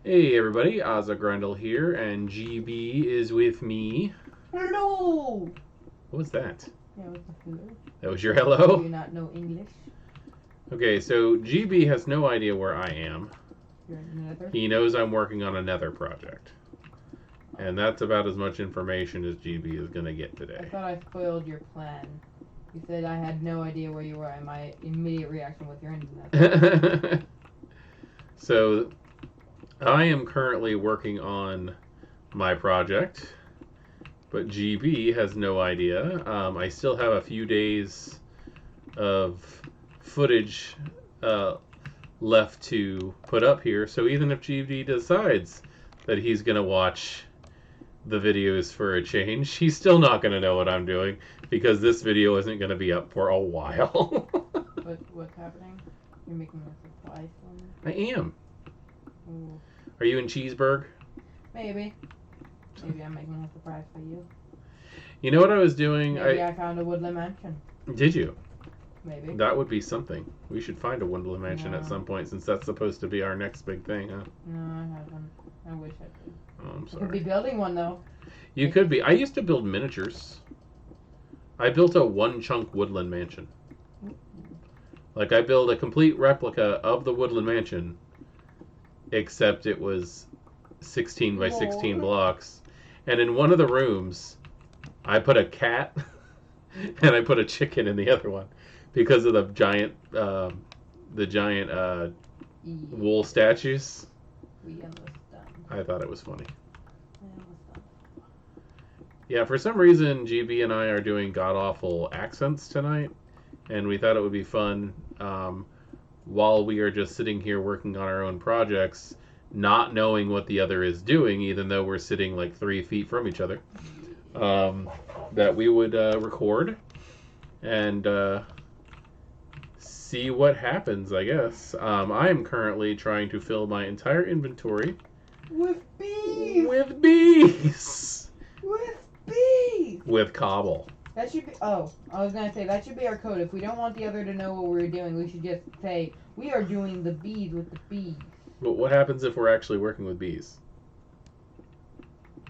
Hey everybody, Ozza here, and GB is with me. Hello! What was that? Yeah, what's the food? That was your Do hello? you not know English? Okay, so GB has no idea where I am. You're another? He knows I'm working on another project. And that's about as much information as GB is going to get I today. thought I spoiled your plan. You said I had no idea where you were, and my immediate reaction was you're in So, I am currently working on my project, but GB has no idea. I still have a few days of footage left to put up here. So even if GB decides that he's going to watch the videos for a change, he's still not going to know what I'm doing because this video isn't going to be up for a while. What's happening? You're making a surprise for me? I am. Ooh. Are you in Cheeseburg? Maybe. Maybe I'm making a surprise for you. You know what I was doing? Maybe I found a woodland mansion. Did you? Maybe. That would be something. We should find a woodland mansion at some point since that's supposed to be our next big thing, huh? No, I haven't. I wish I could. Oh, I'm I could sorry. be building one though. You could be. I used to build miniatures. I built a one chunk woodland mansion. Like I built a complete replica of the woodland mansion, except it was 16 by 16 blocks. And in one of the rooms, I put a cat and I put a chicken in the other one because of the giant wool statues. We understand. I thought it was funny. Yeah, for some reason, GB and I are doing god-awful accents tonight, and we thought it would be fun while we are just sitting here working on our own projects, not knowing what the other is doing, even though we're sitting like 3 feet from each other, that we would record and see what happens, I guess. I am currently trying to fill my entire inventory with bees! With bees! With bees! With cobble. That should be. Oh, I was gonna say that should be our code. If we don't want the other to know what we're doing, we should just say we are doing the bees with the bees. But what happens if we're actually working with bees?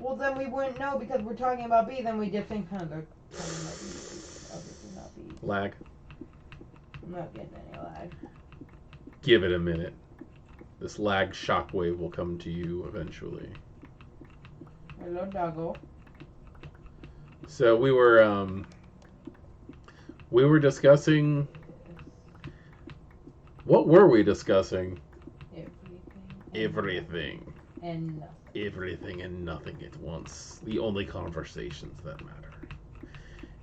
Well, then we wouldn't know because we're talking about bees, and we just think, they're talking about bees. Obviously not bees. Lag. I'm not getting any lag. Give it a minute. This lag shockwave will come to you eventually. Hello, doggo. So we were discussing. What were we discussing? Everything. And nothing. Everything and nothing at once. The only conversations that matter.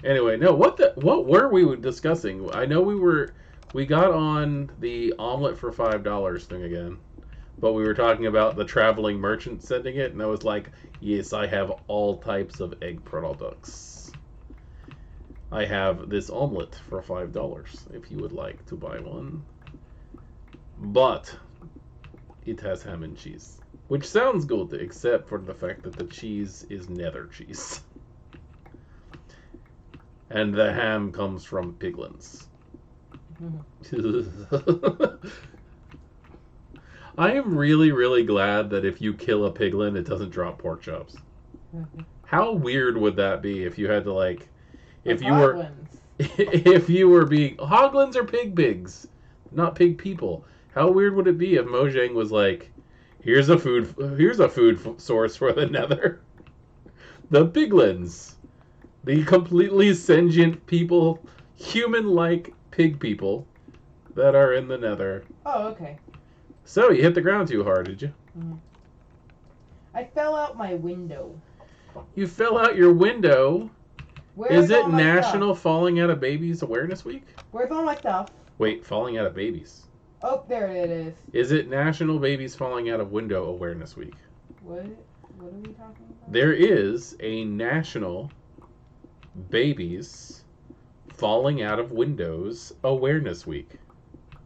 Anyway, no, what were we discussing? I know we got on the omelet for $5 thing again. But we were talking about the traveling merchant sending it, and I was like, yes, I have all types of egg products. I have this omelet for $5 if you would like to buy one. But it has ham and cheese, which sounds good, except for the fact that the cheese is nether cheese. And the ham comes from piglins. I am really, really glad that if you kill a piglin, it doesn't drop pork chops. How weird would that be if you had to if you were being hoglins are pig pigs, not pig people. How weird would it be if Mojang was like, here's a food source for the Nether, the piglins, the completely sentient people, human-like pig people that are in the Nether. Oh, okay. So, you hit the ground too hard, did you? I fell out my window. You fell out your window? Is it National stuff? Falling Out of Babies Awareness Week? Where's all my stuff? Wait, falling out of babies. Oh, there it is. Is it National Babies Falling Out of Window Awareness Week? What are we talking about? There is a National Babies Falling Out of Windows Awareness Week.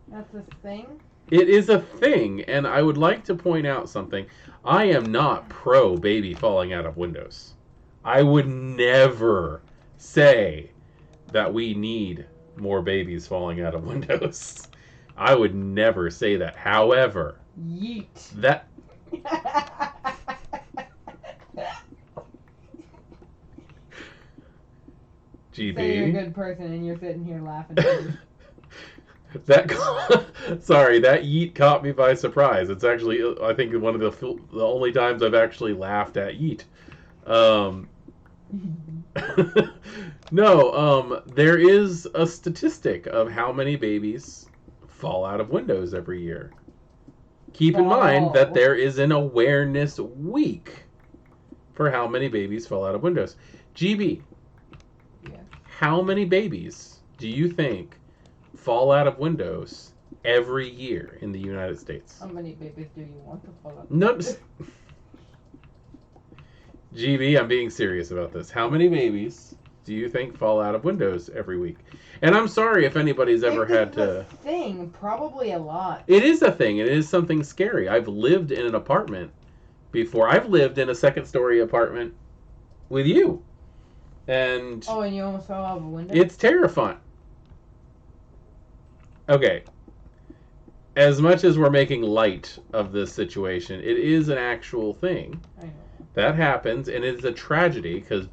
That's a thing? It is a thing, and I would like to point out something. I am not pro baby falling out of windows. I would never say that we need more babies falling out of windows. I would never say that. However, yeet. That Say you're a GB. good person and you're sitting here laughing. Sorry, that yeet caught me by surprise. It's actually, I think, one of the only times I've actually laughed at yeet. No, there is a statistic of how many babies fall out of windows every year. Keep in mind that there is an awareness week for how many babies fall out of windows. GB, Yeah. how many babies do you think fall out of windows every year in the United States? How many babies do you want to fall out? No. GB, I'm being serious about this. How many babies do you think fall out of windows every week? And I'm sorry if anybody's ever had to. Thing, probably a lot. It is a thing. It is something scary. I've lived in an apartment before. I've lived in a second-story apartment with you, and and you almost fell out of a window. it's terrifying. Okay. As much as we're making light of this situation, it is an actual thing. I know. That happens, and it's a tragedy because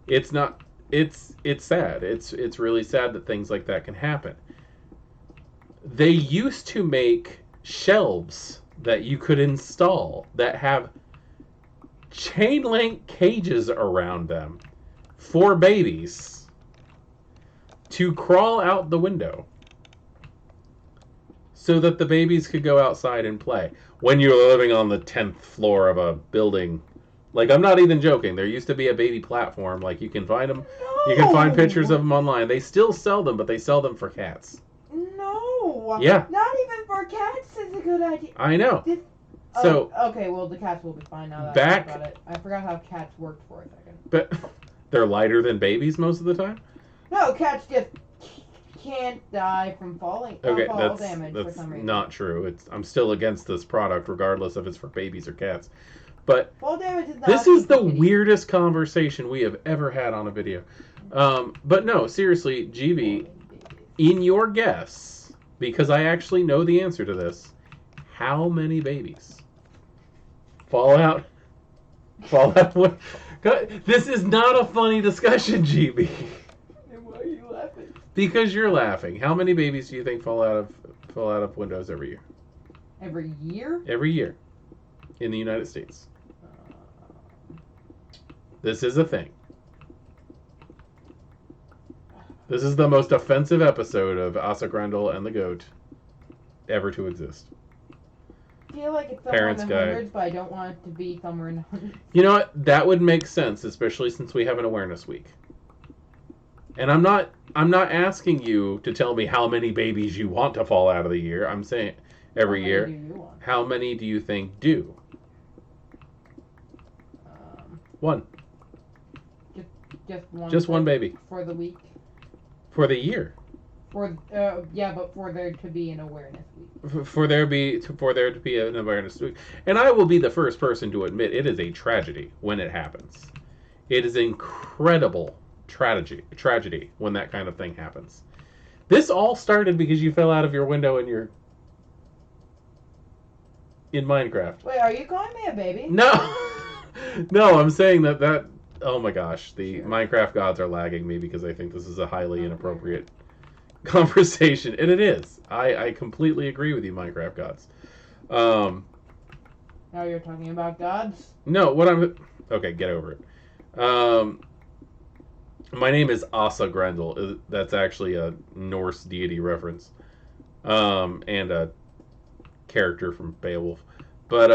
it's not. It's sad. It's really sad that things like that can happen. They used to make shelves that you could install that have chain link cages around them for babies to crawl out the window so that the babies could go outside and play. When you're living on the 10th floor of a building, like, I'm not even joking. There used to be a baby platform. Like, you can find them. No. You can find pictures of them online. They still sell them, but they sell them for cats. No. Yeah. Not even for cats is a good idea. I know. So okay, well the cats will be fine now that back- I think about it. I forgot how cats worked for a second. but they're lighter than babies most of the time. No, cats just can't die from falling. Okay, fall damage for that's some reason. not true. I'm still against this product, regardless if it's for babies or cats. But Fall damage is not. this is the kitty. weirdest conversation we have ever had on a video. But no, seriously, GB, in your guess, because I actually know the answer to this, how many babies fall out? What? This is not a funny discussion, GB. And why are you laughing? Because you're laughing. How many babies do you think fall out of windows every year? Every year? Every year in the United States. This is a thing. This is the most offensive episode of Asa Grendel and the Goat ever to exist. I feel like it's somewhere Parents' in the Guide. hundreds, but I don't want it to be somewhere in the hundreds. You know what? That would make sense, especially since we have an awareness week. And I'm not asking you to tell me how many babies you want to fall out of the year. I'm saying every year. How many do you want? How many do you think do? One. Just one. Just one baby. For the week. For the year. Yeah, but for there to be an awareness week. For there to be an awareness week. And I will be the first person to admit it is a tragedy when it happens. It is incredible tragedy when that kind of thing happens. This all started because you fell out of your window in Minecraft. Wait, are you calling me a baby? No. No, I'm saying that oh my gosh, the Sure. Minecraft gods are lagging me because I think this is a highly inappropriate conversation, and it is. I completely agree with you, Minecraft gods. Now you're talking about gods? No, okay, get over it. My name is Asa Grendel. That's actually a Norse deity reference, and a character from Beowulf. But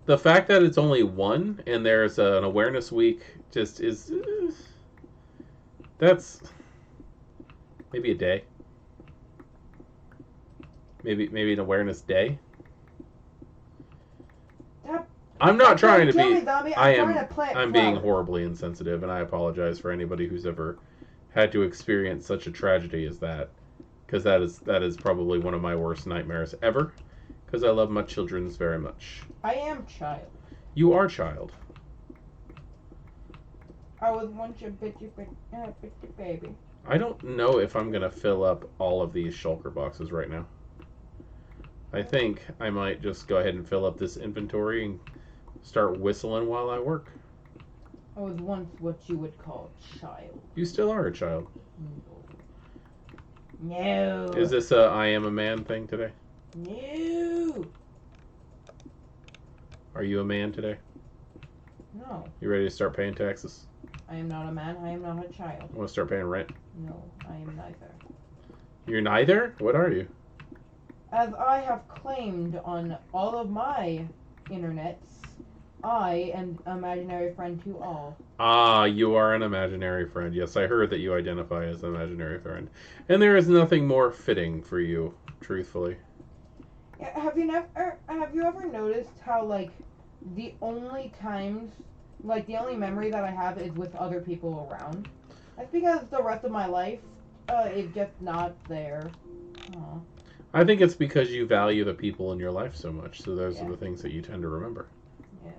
the fact that it's only one and there's an awareness week just is that's maybe a day, maybe an awareness day. I'm not trying to be. I'm being horribly insensitive, and I apologize for anybody who's ever had to experience such a tragedy as that, because that is probably one of my worst nightmares ever. Because I love my children very much. I am child. You are child. I was once a bitchy baby. I don't know if I'm gonna fill up all of these shulker boxes right now. I think I might just go ahead and fill up this inventory and Start whistling while I work. I was once what you would call a child. You still are a child. No. Is this a I am a man thing today? No. Are you a man today? No. You ready to start paying taxes? I am not a man. I am not a child. Want to start paying rent? No, I am neither. You're neither? What are you? As I have claimed on all of my internets, I am imaginary friend to all. Ah, you are an imaginary friend. Yes, I heard that you identify as an imaginary friend. And there is nothing more fitting for you, truthfully. Yeah, have you ever noticed how, like, the only times, like, the only memory that I have is with other people around? That's because the rest of my life, is just not there. Aww. I think it's because you value the people in your life so much, so those Yeah. are the things that you tend to remember. Yeah.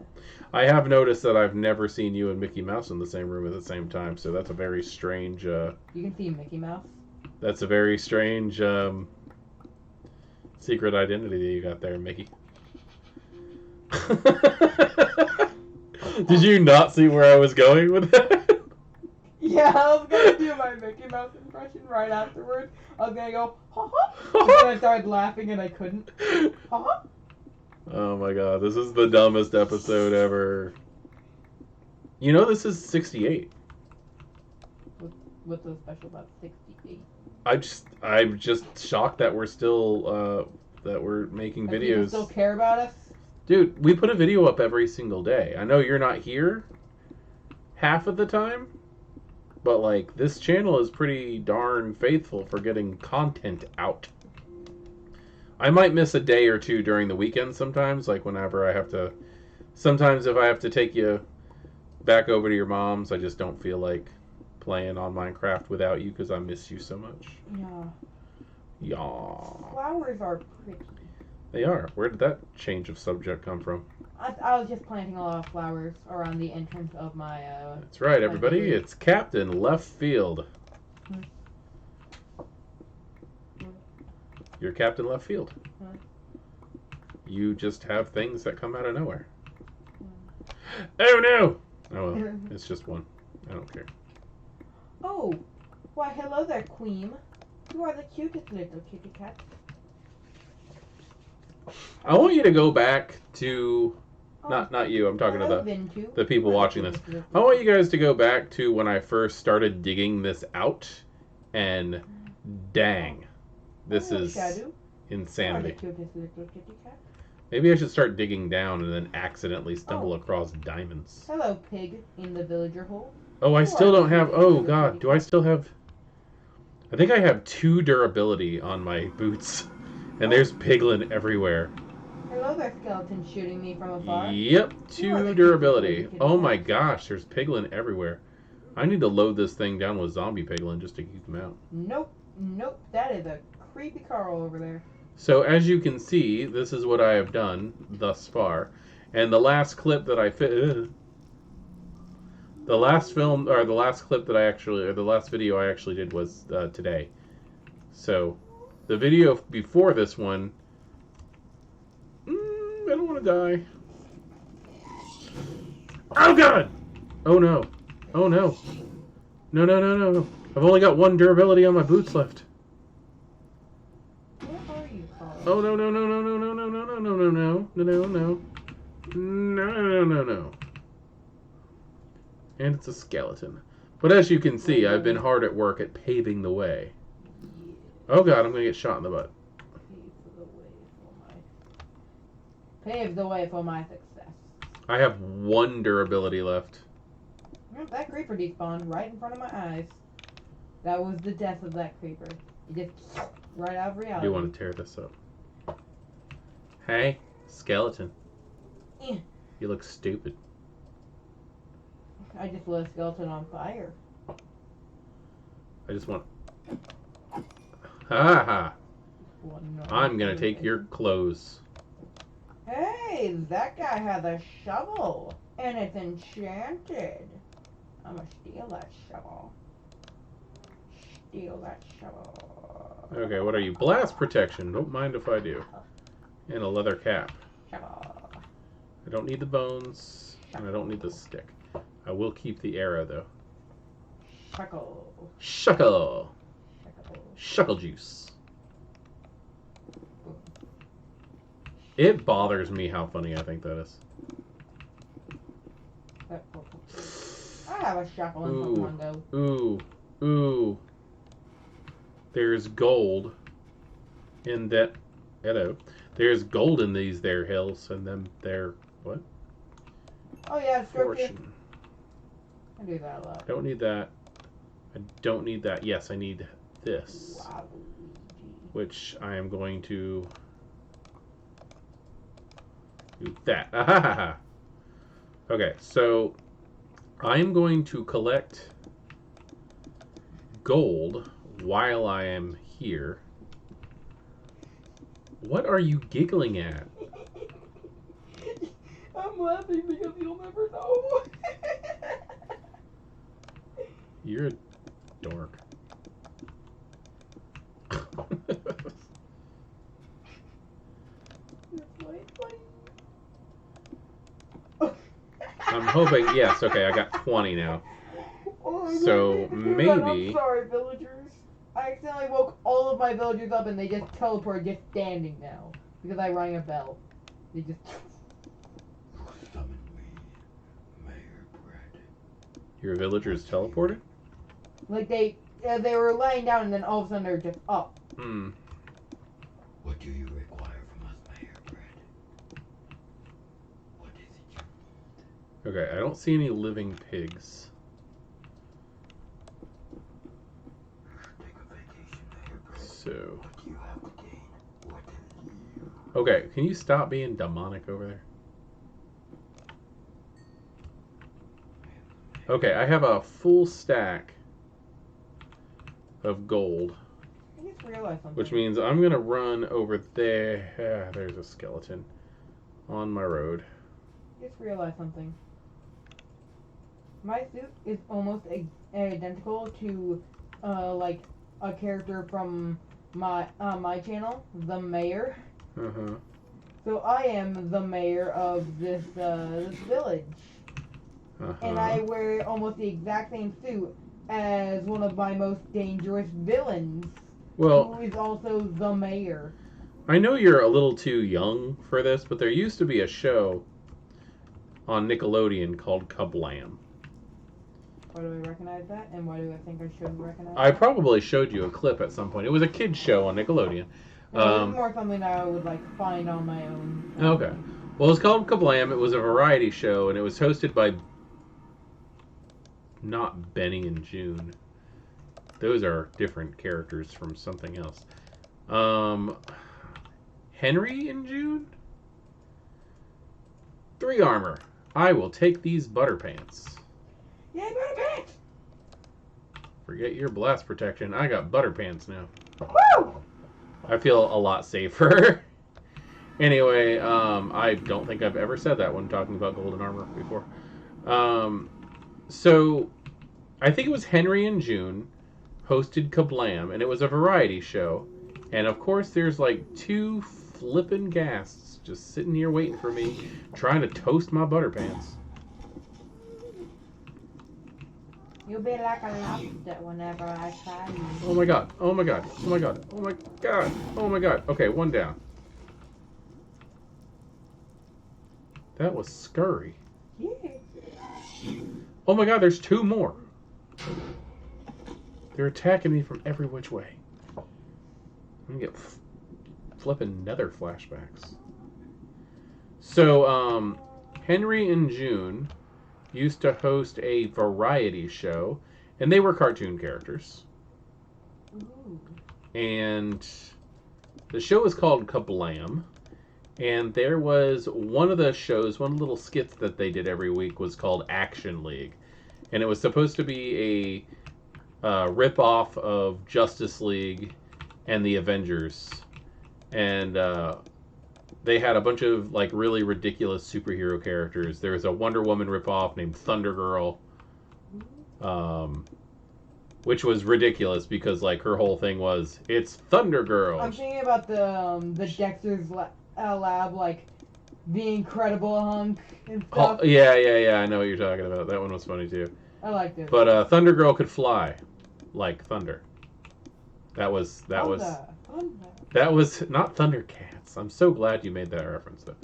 I have noticed that I've never seen you and Mickey Mouse in the same room at the same time, so that's a very strange, You can see Mickey Mouse. that's a very strange, secret identity that you got there, Mickey. Did you not see where I was going with that? Yeah, I was gonna do my Mickey Mouse impression right afterwards. I was gonna go, ha ha, but then I started laughing and I couldn't. Ha ha. Oh my god, this is the dumbest episode ever. You know this is 68. What's so special about 68? I'm just shocked that we're still that we're making That people videos. still care about us? Dude, we put a video up every single day. I know you're not here half of the time, but like this channel is pretty darn faithful for getting content out. I might miss a day or two during the weekend sometimes, like whenever I have to. Sometimes if I have to take you back over to your mom's, I just don't feel like playing on Minecraft without you because I miss you so much. Yeah. Yeah. Flowers are pretty. They are. Where did that change of subject come from? I was just planting a lot of flowers around the entrance of my, That's right, everybody. It's Captain Left Field. Hmm. You're Captain Left Field. Hmm. You just have things that come out of nowhere. Oh no! Oh well, it's just one. I don't care. Oh, why hello there, Queen. You are the cutest little kitty cat. I want you to go back to not you. I'm talking to Hello, the Vintu. people You are watching the this. cutest I little- want you guys to go back to when I first started digging this out, and dang, this Hello, is Shadow. You are the insanity. cutest little kitty cat. Maybe I should start digging down and then accidentally stumble across diamonds. Hello, pig in the villager hole. Oh, I You still are don't the have. cutest Oh little God, kitty do I cat. still have? I think I have 2 durability on my boots, and there's piglin everywhere. Hello there, skeleton shooting me from afar. Yep, You are 2 the durability. cutest Oh little my kitty gosh, there's piglin everywhere. I need to load this thing down with zombie piglin just to keep them out. Nope, that is a creepy Carl over there. So as you can see, this is what I have done thus far. And the last clip that I the last video I actually did was today. So the video before this one, I don't want to die. Oh God! Oh no! Oh no! No! No! No! No! I've only got 1 durability on my boots left. Where are you, Carl? Oh no! No! No! No! No! No! No! No! No! No! No! No! No! No! No! No! No! No! And it's a skeleton. But as you can see, I've been hard at work at paving the way. Oh God! I'm gonna get shot in the butt. Pave the way for my success. I have 1 durability left. Yep, that creeper despawned right in front of my eyes. That was the death of that creeper. It just right out of I reality. do want to tear this up. Hey, skeleton. Eh. You look stupid. I just lit a skeleton on fire. I just want. Ha ha! One, no, I'm gonna take your clothes. Hey, that guy has a shovel, and it's enchanted. I'm gonna steal that shovel. Steal that shovel. Okay, what are you? Blast protection. Don't mind if I do. And a leather cap. Shovel. I don't need the bones, and I don't need the stick. I will keep the arrow, though. Shuckle. Shuckle. Shuckle. Shuckle juice. It bothers me how funny I think that is. I have a shuckle in Pokemon Go. Ooh. There's gold in that. Hello. There's gold in these there hills, and then they're what? Oh yeah, Fortune. I do that a lot. Don't need that. I don't need that. Yes, I need this, which I am going to do that. Okay, so I am going to collect gold while I am here. What are you giggling at? I'm laughing because you'll never know. You're a dork. I'm hoping, yes, okay, I got 20 now. Oh, So, maybe... I'm sorry, villagers. I accidentally woke all of my villagers up and they just teleported just standing now. Because I rang a bell. They just... Summon me, Mayor Bread. Your villagers teleported? Like they were laying down and then all of a sudden they're just up. What do you require from us, Mayor Bread? What is it you need? Okay, I don't see any living pigs. Take a vacation, Mayor Bread. So... What do you have to gain? What to leave? Okay, can you stop being demonic over there? Okay, I have a full stack of gold, I just realized something. which means I'm gonna run over there. There's a skeleton on my road. I just realized something. My suit is almost identical to like a character from my my channel, the mayor. Uh-huh. So I am the mayor of this village. And I wear almost the exact same suit as one of my most dangerous villains, Well, who is also the mayor. I know you're a little too young for this, but there used to be a show on Nickelodeon called Kablam. Why do I recognize that? And why do I think I should recognize I that? probably showed you a clip at some point. It was a kid's show on Nickelodeon. This is more something that I would like find on my own. Okay. Well, it's called Kablam. It was a variety show, and it was hosted by not Benny and June. Those are different characters from something else. Henry and June? 3 armor. I will take these butter pants. Yeah, butter pants! Forget your blast protection. I got butter pants now. Woo! I feel a lot safer. Anyway, I don't think I've ever said that when talking about golden armor before. So, I think it was Henry and June hosted Kablam, and it was a variety show. And of course, there's like 2 flippin' ghasts just sitting here waiting for me, trying to toast my butter pants. You'll be like a lobster whenever I try you. Oh my god, oh my god, oh my god, oh my god, oh my god. Okay, 1 down. That was scurry. Yeah. Oh my god, there's 2 more. They're attacking me from every which way. I'm gonna get flipping nether flashbacks. So, Henry and June used to host a variety show, and they were cartoon characters. Ooh. And the show was called Kablam. And there was one of the shows, one little skits that they did every week was called Action League. And it was supposed to be a rip-off of Justice League and the Avengers. And they had a bunch of like really ridiculous superhero characters. There was a Wonder Woman rip-off named Thunder Girl. Which was ridiculous because like her whole thing was, it's Thunder Girl. I'm thinking about the Dexter's lab like the Incredible Hunk and Oh, stuff. yeah. I know what you're talking about. That one was funny too. I liked it. But Thunder Girl could fly like thunder. That was Thunder. not Thundercats. I'm so glad you made that reference though.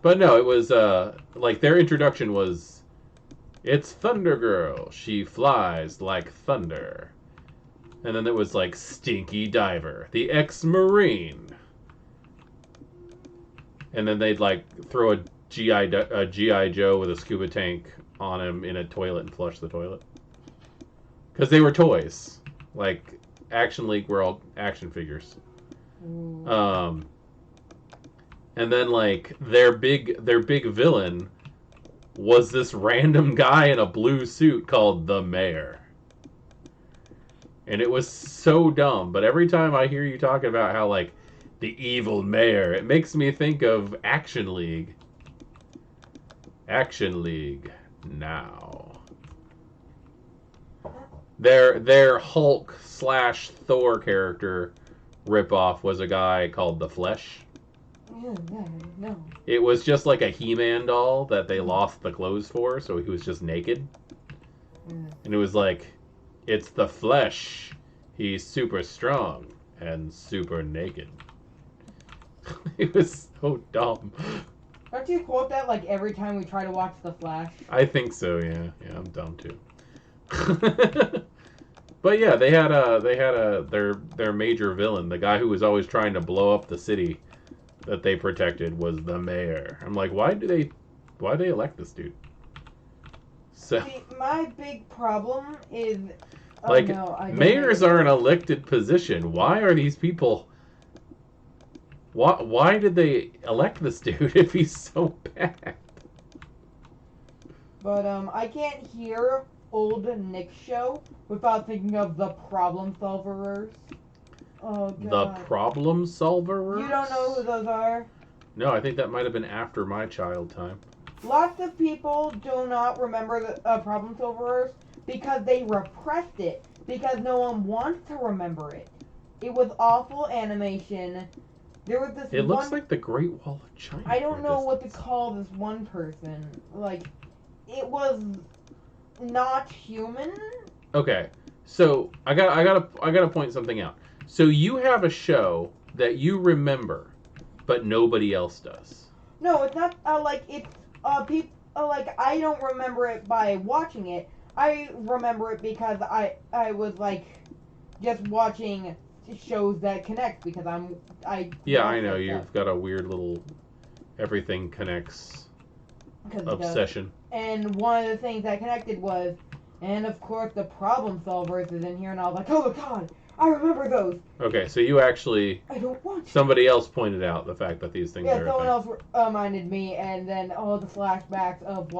But no, it was like their introduction was, it's Thunder Girl. She flies like thunder. And then there was like Stinky Diver, the ex-Marine. And then they'd like throw a GI Joe with a scuba tank on him in a toilet and flush the toilet. Because they were toys. Like Action League were all action figures. Ooh. And then like their big villain was this random guy in a blue suit called the Mayor. And it was so dumb, but every time I hear you talking about how like the evil mayor, it makes me think of Action League. Action League now. Their Hulk / Thor character ripoff was a guy called the Flesh. No. It was just like a He-Man doll that they lost the clothes for, so he was just naked. And it was like, it's the Flesh. He's super strong and super naked. It was so dumb. Don't you quote that like every time we try to watch The Flash? I think so, yeah. Yeah, I'm dumb too. But yeah, they had their major villain, the guy who was always trying to blow up the city that they protected, was the Mayor. I'm like, why they elect this dude? So See, my big problem is like mayors are are an elected position. Why are these people? Why did they elect this dude if he's so bad? But I can't hear old Nick's show without thinking of the Problem Solverers. Oh god. The Problem Solverers? You don't know who those are? No, I think that might have been after my child time. Lots of people do not remember the Problem Solverers because they repressed it. Because no one wants to remember it. It was awful animation. There was this It looks like the Great Wall of China. I don't know what to call this one person. Like, it was not human. Okay, so I gotta point something out. So you have a show that you remember, but nobody else does. No, it's not like it's people like I don't remember it by watching it. I remember it because I was like just watching shows that connect because I Yeah, I know like you've got a weird little everything connects obsession. And one of the things that connected was, and of course the Problem Solvers is in here, and I was like, oh my god, I remember those. Okay, so you actually I don't want to. somebody else pointed out the fact that these things are. Yeah, someone else reminded me, and then all the flashbacks of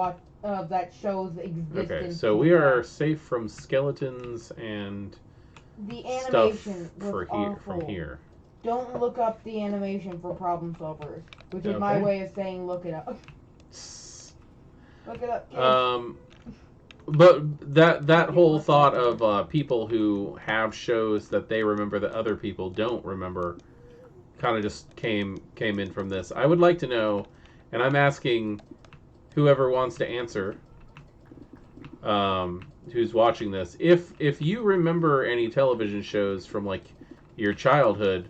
that show's existence. Okay, so we are safe from skeletons and the stuff animation was for awful. from here. Don't look up the animation for Problem Solvers, which is my Okay. way of saying look it up. Look it up, kids. But that whole thought of people who have shows that they remember that other people don't remember kind of just came in from this. I would like to know, and I'm asking whoever wants to answer, who's watching this, if you remember any television shows from like your childhood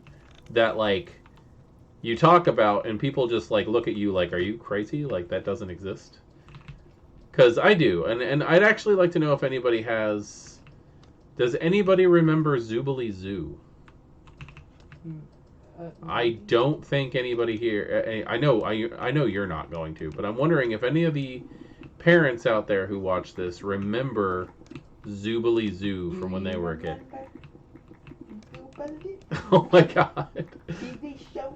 that like you talk about and people just like look at you like, are you crazy? Like that doesn't exist? Because I do, and I'd actually like to know if anybody has. Does anybody remember Zoobly Zoo? I don't think anybody here. I know you're not going to, but I'm wondering if any of the parents out there who watch this remember Zoobly Zoo from when they were a kid. Oh my god! TV show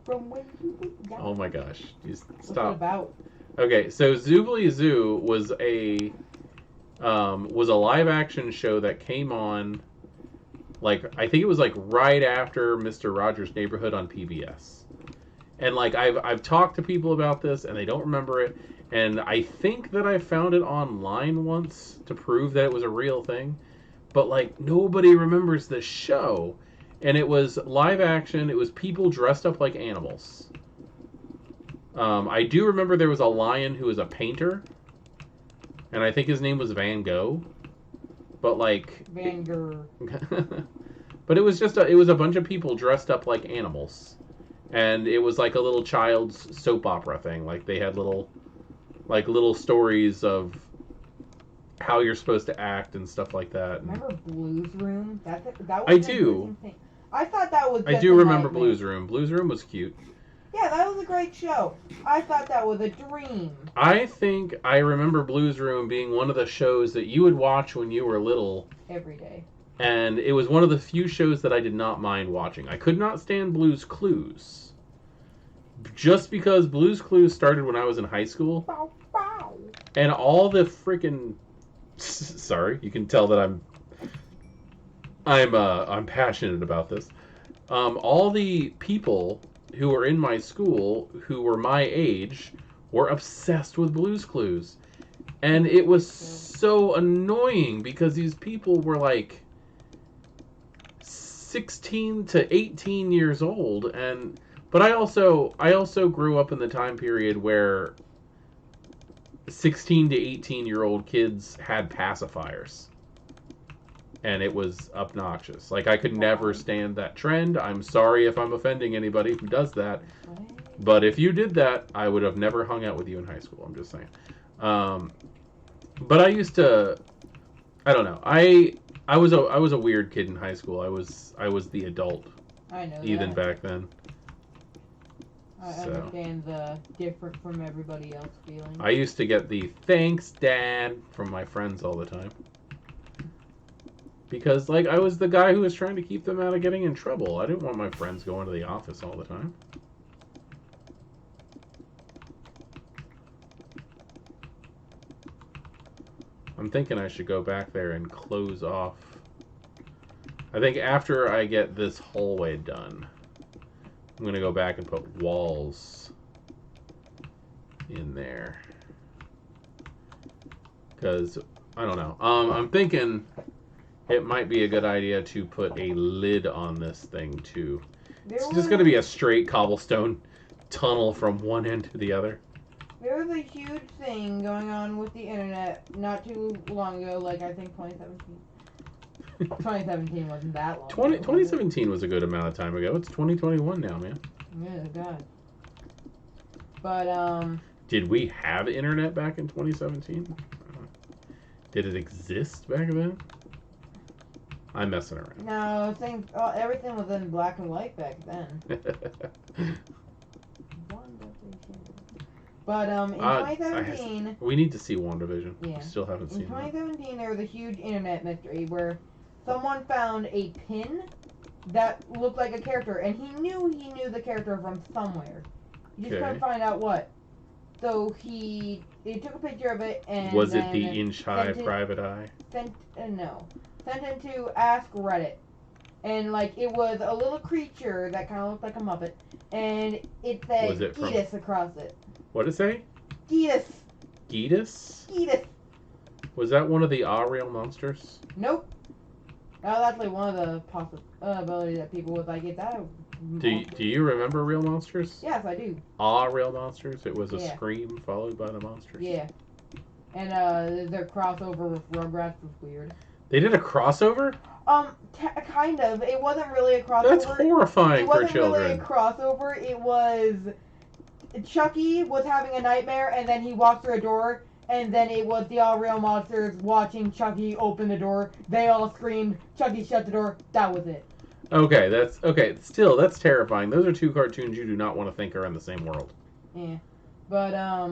from when you were young. Oh my gosh! Just What's stop. it about? Okay, so Zoobly Zoo was a live action show that came on, like I think it was like right after Mr. Rogers' Neighborhood on PBS, and like I've talked to people about this and they don't remember it, and I think that I found it online once to prove that it was a real thing, but like nobody remembers this show, and it was live action. It was people dressed up like animals. I do remember there was a lion who was a painter, and I think his name was Van Gogh. But like, Van Gogh. but it was it was a bunch of people dressed up like animals, and it was like a little child's soap opera thing. Like they had little stories of how you're supposed to act and stuff like that. Remember Blues Room? That was I do. Thing. I thought that was. I do remember Blues Room. Blues Room was cute. Yeah, that was a great show. I thought that was a dream. I think I remember Blues Room being one of the shows that you would watch when you were little. Every day. And it was one of the few shows that I did not mind watching. I could not stand Blues Clues. Just because Blues Clues started when I was in high school. Bow, bow. And all the freaking... Sorry, you can tell that I'm passionate about this. All the people who were in my school who were my age were obsessed with Blues Clues. And it was so annoying because these people were like 16 to 18 years old, but I also grew up in the time period where 16 to 18-year-old kids had pacifiers. And it was obnoxious. Like, I could never stand that trend. I'm sorry if I'm offending anybody who does that. But if you did that, I would have never hung out with you in high school. I'm just saying. But I used to... I don't know. I was a weird kid in high school. I was the adult. I know even that. back then. I understand the different from everybody else feeling. I used to get the thanks, Dad, from my friends all the time. Because, like, I was the guy who was trying to keep them out of getting in trouble. I didn't want my friends going to the office all the time. I'm thinking I should go back there and close off. I think after I get this hallway done, I'm going to go back and put walls in there. Because, I don't know. I'm thinking... It might be a good idea to put a lid on this thing, too. It's just going to be a straight cobblestone tunnel from one end to the other. There was a huge thing going on with the internet not too long ago, like I think 2017. 2017 wasn't that long. 2017 was a good amount of time ago. It's 2021 now, man. Yeah, God. But, Did we have internet back in 2017? Did it exist back then? I'm messing around. No, everything was in black and white back then. But in 2017... we need to see WandaVision. Yeah. We still haven't seen it. In 2017, there was a huge internet mystery where someone found a pin that looked like a character, and he knew the character from somewhere. He just couldn't find out what. So he took a picture of it and was it the inch-high private eye? No. Sent him to Ask Reddit. And, like, it was a little creature that kind of looked like a Muppet. And it said Geetus across it. What did it say? Geetus. Geetus? Geetus. Was that one of the real monsters? Nope. That was actually one of the possibilities that people would like. Is that a monster? Do you remember Real Monsters? Yes, I do. Real Monsters? It was a scream followed by the monsters? Yeah. And their crossover with Rugrats was weird. They did a crossover? Kind of. It wasn't really a crossover. That's horrifying for children. It wasn't really a crossover. It was... Chucky was having a nightmare, and then he walked through a door, and then it was the All Real Monsters watching Chucky open the door. They all screamed. Chucky shut the door. That was it. Okay, still, that's terrifying. Those are two cartoons you do not want to think are in the same world. Yeah. But,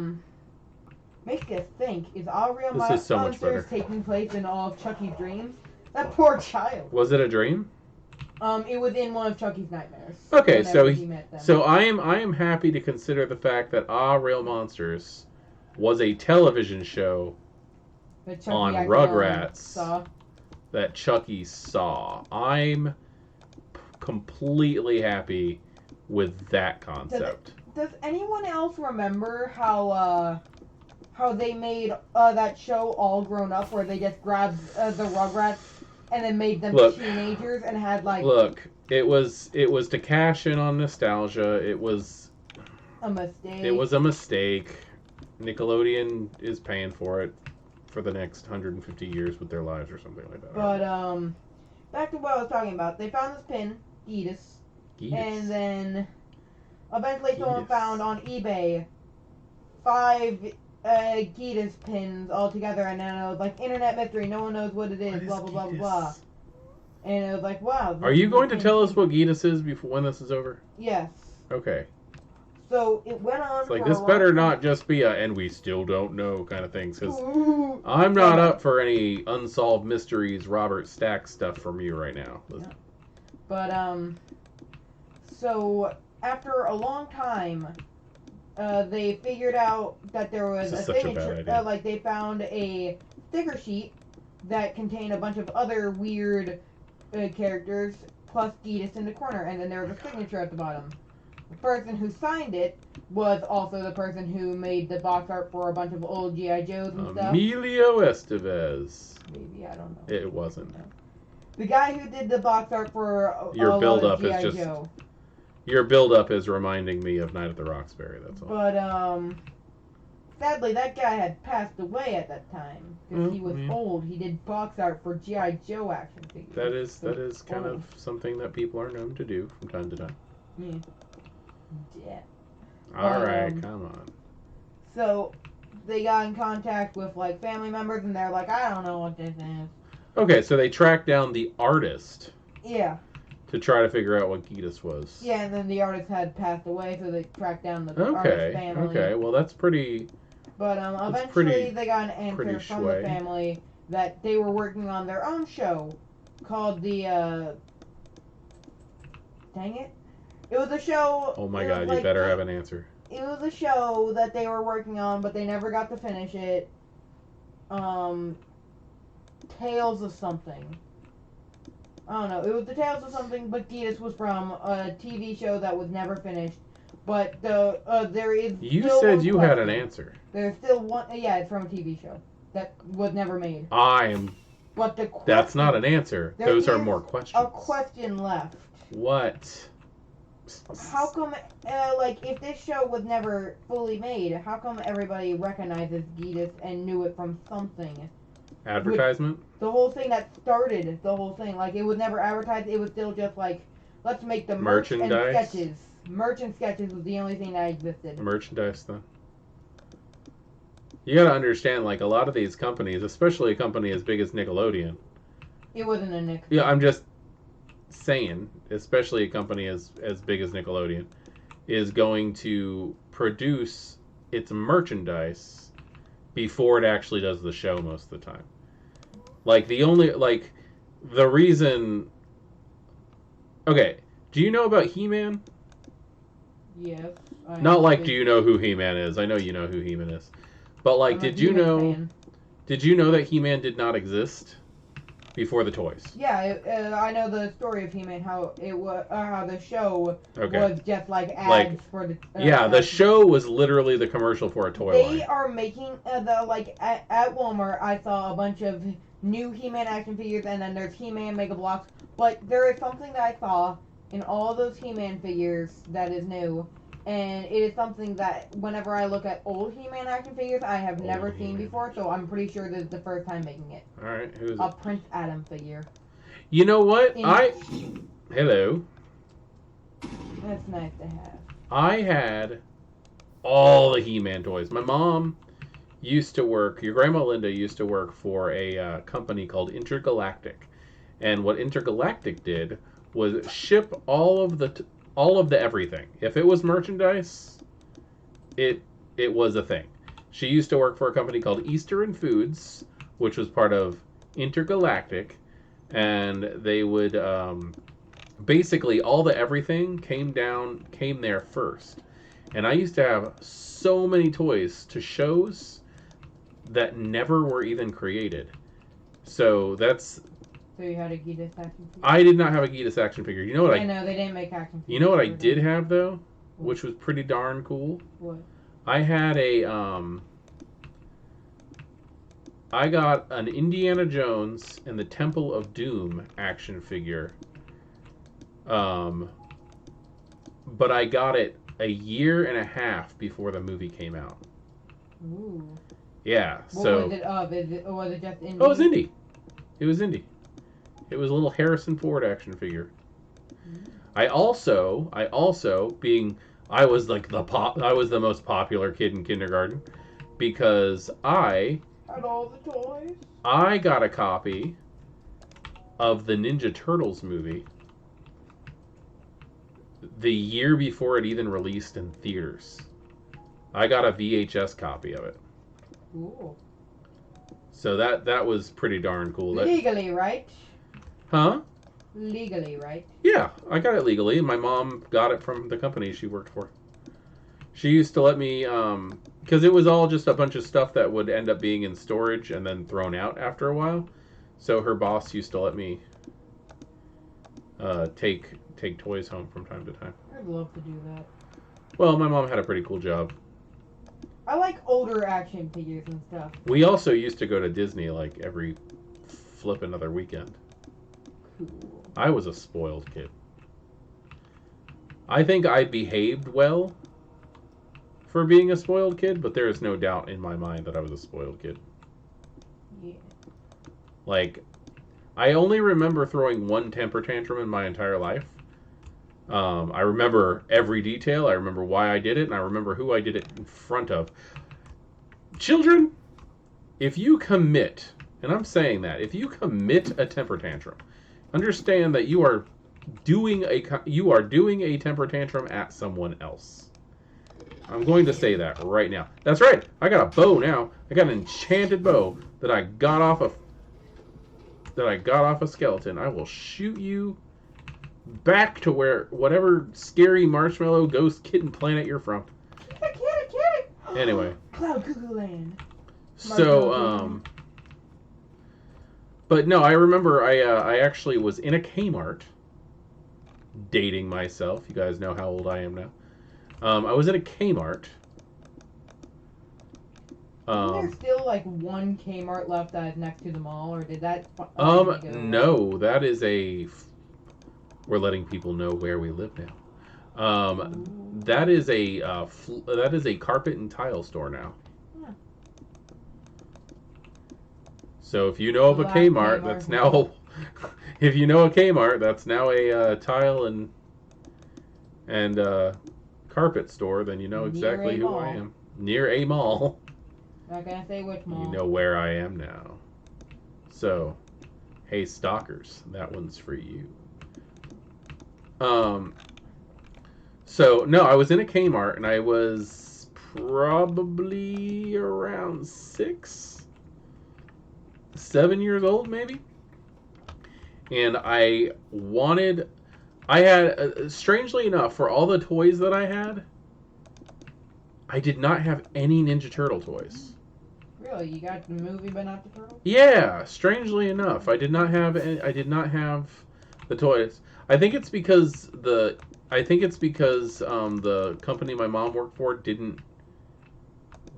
makes you think, is All Real so Monsters taking place in all of Chucky's dreams? That poor child. Was it a dream? It was in one of Chucky's nightmares. Okay, so I am happy to consider the fact that Real Monsters was a television show on Rugrats that Chucky saw. I'm completely happy with that concept. Does anyone else remember how they made that show All Grown Up, where they just grabbed the Rugrats and then made them teenagers and had like... Look, it was to cash in on nostalgia. It was... a mistake. It was a mistake. Nickelodeon is paying for it for the next 150 years with their lives or something like that. But back to what I was talking about. They found this pin, Geetus, and then eventually someone found on eBay 5 Geetus pins all together, and then it was like internet mystery. No one knows what it is. Blah blah blah blah blah. And it was like, wow. Are you going to tell us what Geetus is before when this is over? Yes. Okay. So it went on. It's like this better not just be a "and we still don't know" kind of thing, because I'm not up for any unsolved mysteries, Robert Stack stuff from you right now. Yeah. But so after a long time, they figured out that there was a signature. Like they found a sticker sheet that contained a bunch of other weird characters plus Geetus in the corner, and then there was a signature at the bottom. The person who signed it was also the person who made the box art for a bunch of old G.I. Joes and stuff. Emilio Estevez. Maybe, I don't know. It wasn't. No. The guy who did the box art for your build-up is just Joe. Your build-up is reminding me of Night at the Roxbury. That's all. But sadly, that guy had passed away at that time because he was old. He did box art for G.I. Joe action figures. That is kind of something that people are known to do from time to time. Yeah. All right, come on. So they got in contact with like family members, and they're like, I don't know what this is. Okay, so they tracked down the artist. Yeah. To try to figure out what Geetus was. Yeah, and then the artist had passed away, so they tracked down the artist's family. Okay, well that's pretty. But eventually they got an answer from the family that they were working on their own show called the. Dang it. It was a show. Oh my god, you better have an answer. It was a show that they were working on, but they never got to finish it. Tales of something. I don't know. It was the Tales of something, but Geetus was from a TV show that was never finished. But there is. You said you had an answer. There's still one. Yeah, it's from a TV show that was never made. But that's not an answer. Those are more questions. A question left. What? How come, if this show was never fully made, how come everybody recognizes Geetus and knew it from something? Advertisement? The whole thing that started the whole thing. Like, it was never advertised. It was still just like, let's make the merch and sketches. Merch and sketches was the only thing that existed. Merchandise, though. You gotta understand, like, a lot of these companies, especially a company as big as Nickelodeon. It wasn't a Nick. Yeah, I'm just saying, especially a company as big as Nickelodeon, is going to produce its merchandise before it actually does the show most of the time. Like, the reason... Okay, do you know about He-Man? Yes. Not like, do you know who He-Man is? I know you know who He-Man is. But, like, did you know that He-Man did not exist before the toys? Yeah, I know the story of He-Man, how the show was just like ads for the. The show was literally the commercial for a toy line. They are making at Walmart. I saw a bunch of new He-Man action figures, and then there's He-Man Mega Blocks. But there is something that I saw in all those He-Man figures that is new, and it is something that whenever I look at old He-Man action figures, I have never seen before. So I'm pretty sure this is the first time making it. All right, who is it? A Prince Adam figure. You know what? Hello. That's nice to have. I had all the He-Man toys. My mom used to work. Your grandma Linda used to work for a company called Intergalactic, and what Intergalactic did was ship all of the everything. If it was merchandise, it was a thing. She used to work for a company called Eastern Foods, which was part of Intergalactic, and they would basically all the everything came there first. And I used to have so many toys to shows that never were even created. So you had a Geetus action figure? I did not have a Geetus action figure. You know what I know, they didn't make action figures. You know what I did have, though? Which was pretty darn cool? What? I had I got an Indiana Jones and the Temple of Doom action figure. But I got it a year and a half before the movie came out. Ooh. Yeah, What so was it of? Was it just indie? oh, it was indie. It was indie. It was a little Harrison Ford action figure. I also being I was like I was the most popular kid in kindergarten because Had all the toys. I got a copy of the Ninja Turtles movie the year before it even released in theaters. I got a VHS copy of it. Cool. So that was pretty darn cool. Legally, right? Huh? Legally, right? Yeah, I got it legally. My mom got it from the company she worked for. She used to let me, because it was all just a bunch of stuff that would end up being in storage and then thrown out after a while. So her boss used to let me take toys home from time to time. I'd love to do that. Well, my mom had a pretty cool job. I like older action figures and stuff. We also used to go to Disney like every flippin' other weekend. Cool. I was a spoiled kid. I think I behaved well for being a spoiled kid, but there is no doubt in my mind that I was a spoiled kid. Yeah. Like, I only remember throwing one temper tantrum in my entire life. I remember every detail. I remember why I did it, and I remember who I did it in front of. Children, if you commit, and I'm saying that, if you commit a temper tantrum, understand that you are doing a temper tantrum at someone else. I'm going to say that right now. That's right. I got a bow now. I got an enchanted bow that I got off a skeleton. I will shoot you back to whatever scary marshmallow ghost kitten planet you're from. Get it. Anyway. Cloud Cuckoo Land. So, but no, I remember I actually was in a Kmart dating myself. You guys know how old I am now. I was in a Kmart. Isn't there still like one Kmart left that is next to the mall, or did that? No, that is we're letting people know where we live now. That is a carpet and tile store now. Huh. So if you know of a Kmart, that's now. If you know a Kmart, that's now a tile and carpet store. Then you know exactly who I am. Near a mall. Not gonna say which mall. You know where I am now. So, hey stalkers, that one's for you. So no, I was in a Kmart and I was probably around 7 years old maybe. And I had, strangely enough, for all the toys that I had, I did not have any Ninja Turtle toys. Really, you got the movie but not the turtle? Yeah, strangely enough, I did not have the toys. I think it's because the company my mom worked for didn't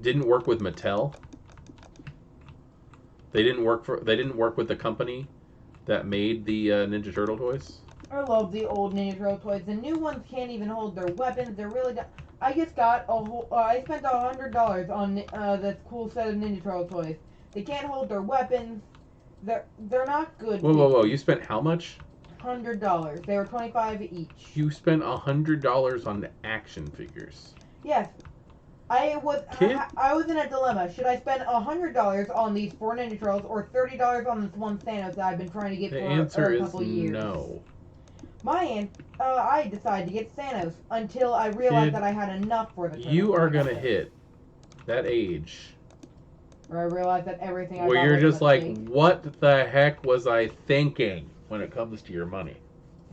work with Mattel. They didn't work with the company that made the Ninja Turtle toys. I love the old Ninja Turtle toys. The new ones can't even hold their weapons. They're really. I just got a whole. I spent $100 on this cool set of Ninja Turtle toys. They can't hold their weapons. They're not good. Whoa! You spent how much? $100. They were $25 each. You spent $100 on action figures. Yes. I was in a dilemma. Should I spend $100 on these 4 Ninja Turtles or $30 on this one Thanos that I've been trying to get for a couple years? No. I decided to get Thanos until I realized that I had enough for the Turtles. You are gonna hit that age where I realized that everything where you're just like, what the heck was I thinking when it comes to your money?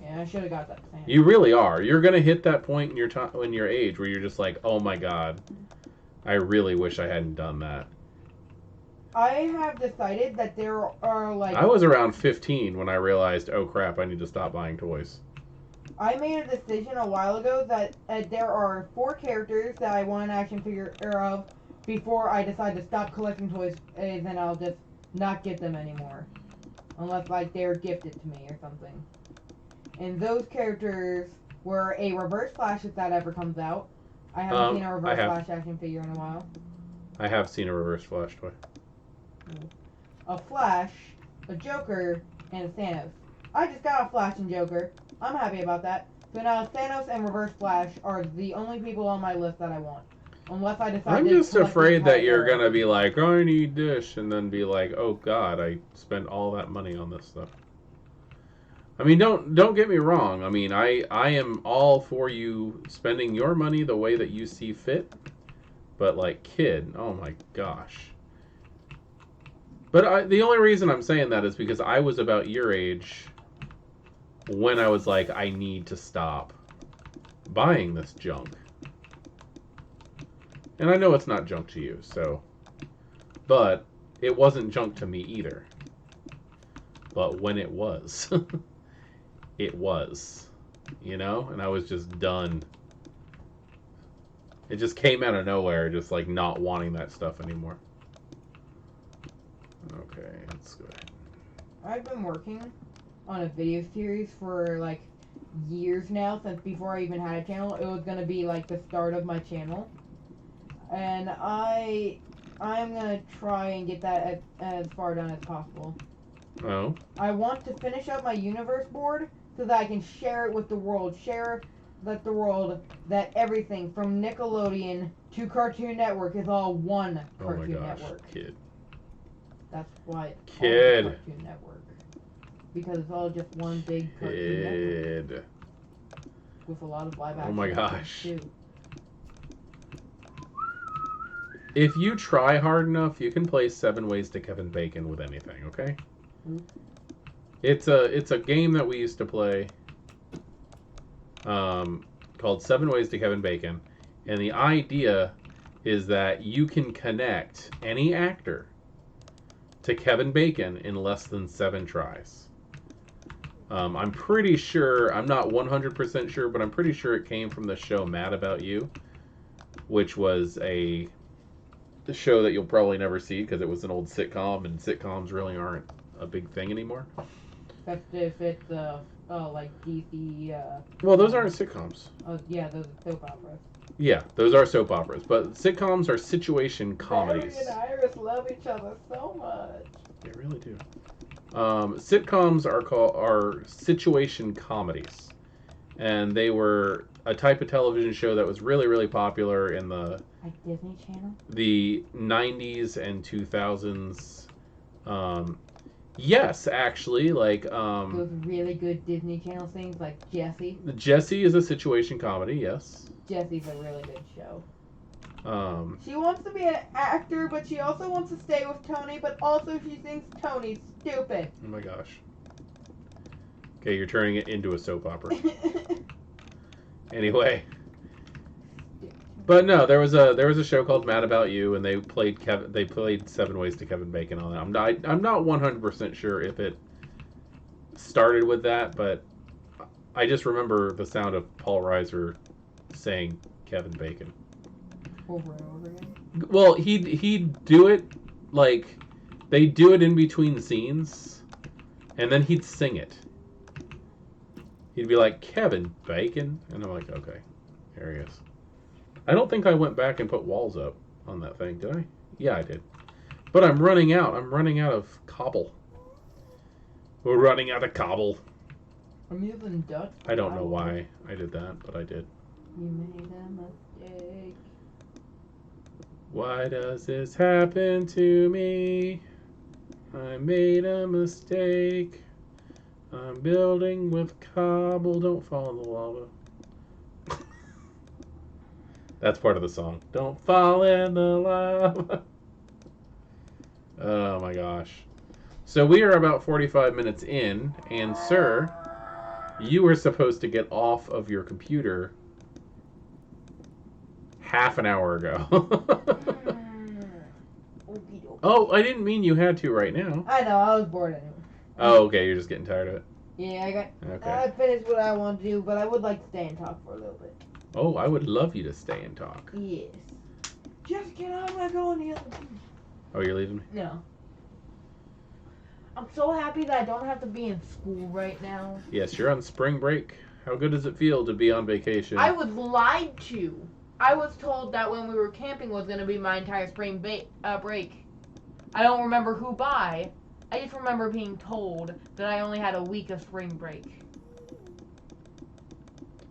Yeah, I should have got that Thanos. You really are. You're gonna hit that point in your age where you're just like, oh my god, I really wish I hadn't done that. I have decided that there are like. I was around 15 when I realized, oh crap, I need to stop buying toys. I made a decision a while ago that there are 4 characters that I want an action figure of before I decide to stop collecting toys, and then I'll just not get them anymore. Unless, like, they're gifted to me or something. And those characters were a Reverse Flash, if that ever comes out. I haven't seen a Reverse I have. Flash action figure in a while. I have seen a Reverse Flash toy. A Flash, a Joker, and a Thanos. I just got a Flash and Joker. I'm happy about that. So now Thanos and Reverse Flash are the only people on my list that I want. Unless I decide I'm to just collect the afraid that entire you're era. gonna be like, I need this, and then be like, oh God, I spent all that money on this stuff. I mean, don't get me wrong. I mean, I am all for you spending your money the way that you see fit. But like, kid, oh my gosh. But the only reason I'm saying that is because I was about your age when I was like, I need to stop buying this junk. And I know it's not junk to you, so. But it wasn't junk to me either. But when it was, it was. You know? And I was just done. It just came out of nowhere, just like not wanting that stuff anymore. Okay, let's go ahead. I've been working on a video series for like years now, since before I even had a channel. It was gonna be like the start of my channel, and I'm gonna try and get that as far done as possible. Oh, I want to finish up my universe board so that I can share it with the world. Let the world that everything from Nickelodeon to Cartoon Network is all one oh my Cartoon gosh, Network. kid. That's why it's Kid. called Cartoon Network. Because it's all just one big Cartoon Network. Kid. With a lot of live action. Oh my stuff, gosh. too. If you try hard enough, you can play 7 Ways to Kevin Bacon with anything, okay? Mm. It's a game that we used to play called 7 Ways to Kevin Bacon. And the idea is that you can connect any actor to Kevin Bacon in less than 7 tries. I'm pretty sure, I'm not 100% sure, but I'm pretty sure it came from the show Mad About You, which was a show that you'll probably never see because it was an old sitcom, and sitcoms really aren't a big thing anymore. That's if it's like DC. Well, those aren't sitcoms. Yeah, those are soap operas. Yeah, those are soap operas, but sitcoms are situation comedies. Barry and Iris love each other so much. They really do. Sitcoms are situation comedies, and they were a type of television show that was really, really popular in the Like Disney Channel? the 90s and 2000s. Yes, actually, like Those really good Disney Channel things like Jessie. Jessie is a situation comedy. Yes. Jessie's a really good show. Um, She wants to be an actor, but she also wants to stay with Tony, but also she thinks Tony's stupid. oh my gosh. Okay, you're turning it into a soap opera. Anyway. But no, there was a show called Mad About You, and they played 7 Ways to Kevin Bacon on it. I'm not 100% sure if it started with that, but I just remember the sound of Paul Reiser saying Kevin Bacon. Over and over again. Well, he'd do it like they do it in between scenes, and then he'd sing it. He'd be like Kevin Bacon, and I'm like, okay, here he is. I don't think I went back and put walls up on that thing, did I? Yeah, I did. But I'm running out. I'm running out of cobble. We're running out of cobble. I'm using Dutch. I don't know why I did that, but I did. You made a mistake. Why does this happen to me? I made a mistake. I'm building with cobble. Don't fall in the lava. That's part of the song. Don't fall in the lava. Oh my gosh. So we are about 45 minutes in, and sir, you were supposed to get off of your computer half an hour ago. Oh, I didn't mean you had to right now. I know, I was bored anyway. Oh, okay, you're just getting tired of it. Yeah, Okay. I finished what I want to do, but I would like to stay and talk for a little bit. Oh, I would love you to stay and talk. Yes. Just get out, I'm not going the other way. Oh, you're leaving me? No. I'm so happy that I don't have to be in school right now. Yes, you're on spring break. How good does it feel to be on vacation? I was lied to. I was told that when we were camping was going to be my entire spring break. I don't remember who by. I just remember being told that I only had a week of spring break.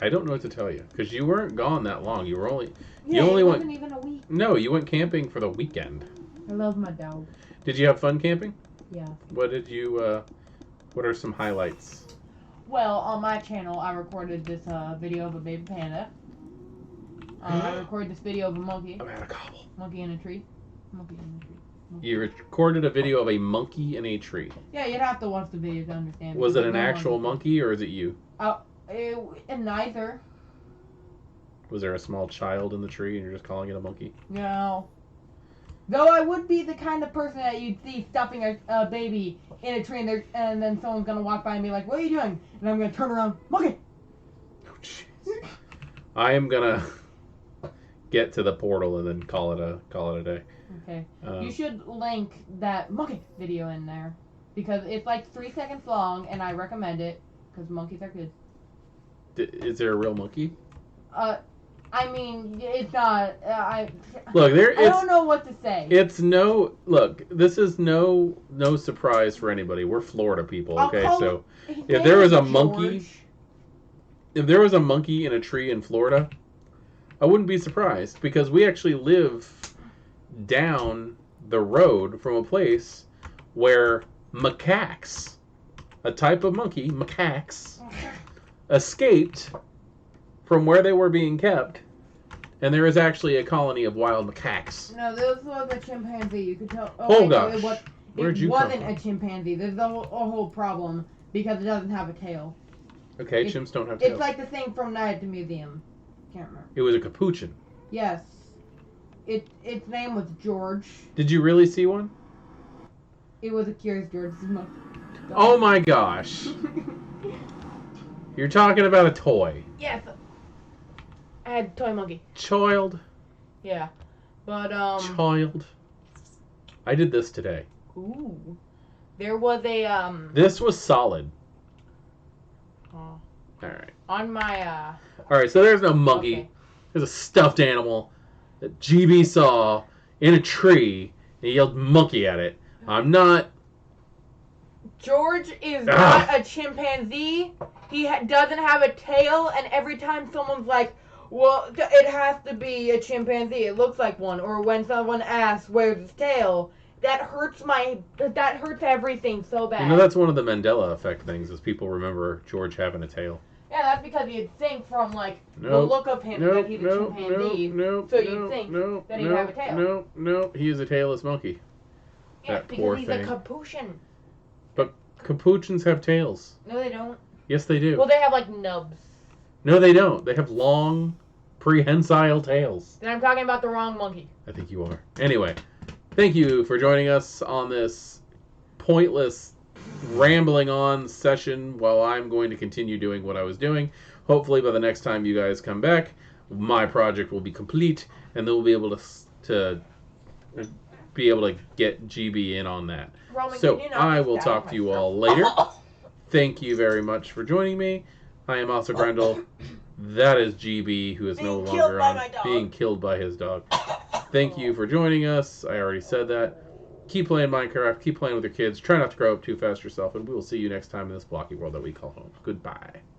I don't know what to tell you because you weren't gone that long. You were only Yeah, you only it went. wasn't even a week. No, you went camping for the weekend. I love my dog. Did you have fun camping? Yeah. What did you? What are some highlights? Well, on my channel, I recorded this video of a baby panda. I recorded this video of a monkey. I'm at a cobble. Monkey in a tree. Monkey in a tree. Monkey. You recorded a video of a monkey in a tree. Yeah, you'd have to watch the video to understand. Was it an No one- actual monkey or is it you? Neither. Was there a small child in the tree and you're just calling it a monkey? No. Though I would be the kind of person that you'd see stuffing a baby in a tree and then someone's gonna walk by and be like, "What are you doing?" And I'm gonna turn around, monkey. Oh, jeez. I am gonna get to the portal and then call it a day. Okay. You should link that monkey video in there because it's like 3 seconds long and I recommend it because monkeys are good. Is there a real monkey? I mean, it's not. Look, I don't know what to say. It's no. Look, this is no surprise for anybody. We're Florida people, okay? So if there was a monkey, if there was a monkey in a tree in Florida, I wouldn't be surprised because we actually live down the road from a place where macaques, a type of monkey, macaques, escaped from where they were being kept, and there is actually a colony of wild macaques. No, this was a chimpanzee. You could tell. Oh, wait, gosh. No, Where'd you it come wasn't from? a chimpanzee. There's a whole problem because it doesn't have a tail. Okay, chimps don't have tails. It's like the thing from Night at the Museum. Can't remember. It was a capuchin. Yes. Its name was George. Did you really see one? It was a Curious George's monkey. Oh my gosh. You're talking about a toy. Yes. I had a toy monkey. Child. Yeah. But, Child. I did this today. Ooh. There was a, This was solid. Oh. Alright. On my, Alright, so there's no monkey. Okay. There's a stuffed animal that GB saw in a tree and he yelled monkey at it. I'm not... George is not a chimpanzee. He doesn't have a tail, and every time someone's like, well, it has to be a chimpanzee, it looks like one, or when someone asks, where's his tail, that hurts everything so bad. You know, that's one of the Mandela effect things, is people remember George having a tail. Yeah, that's because you'd think from, like, the Nope. look of him that he's a chimpanzee, so you'd think that he'd have a tail. No, he is a tailless monkey. Yeah, That because poor he's thing. a capuchin. Capuchins have tails. No, they don't. Yes, they do. Well, they have, like, nubs. No, they don't. They have long, prehensile tails. Then I'm talking about the wrong monkey. I think you are. Anyway, thank you for joining us on this pointless, rambling on session while I'm going to continue doing what I was doing. Hopefully, by the next time you guys come back, my project will be complete, and they'll be able to get GB in on that. Roman, So can you not I just will down talk to you myself? all later. Thank you very much for joining me. I am Asa Grendel. That is GB, who is no Being killed longer by on, my dog. being killed by his dog. Thank you for joining us. I already said that. Keep playing Minecraft. Keep playing with your kids. Try not to grow up too fast yourself, and we will see you next time in this blocky world that we call home. Goodbye.